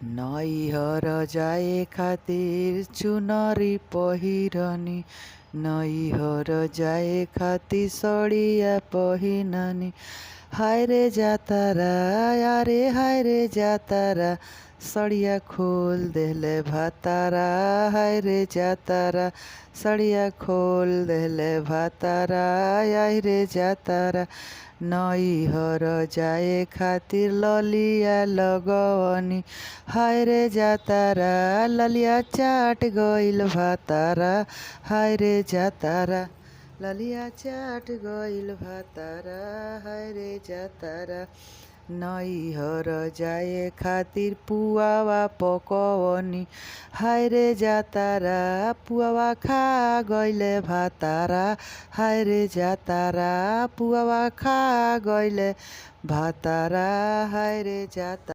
नैहर जाए खातिर चुनरी पहिरनी। नैहर जाए खातिर सड़िया पहिननी। हाय रे जातारा यारे हाय रे जातारा, सड़िया खोल देले भातारा। हाय रे जातारा सड़िया खोल देले भातारा। आय रे जातारा नैहर जाए खातिर ललिया लगवनी। हाय रे जातारा ललिया चाट गइल भातारा। हाय रे जातारा ललिया चाट गइल भातारा। हाय रे जातारा नैहर जाए खातिर पुआवा पकवनी। हाय रे जातारा पुआवा खा गइले भातारा। हाय रे जातारा पुआवा खा गइले भातारा। हाय रे जातारा।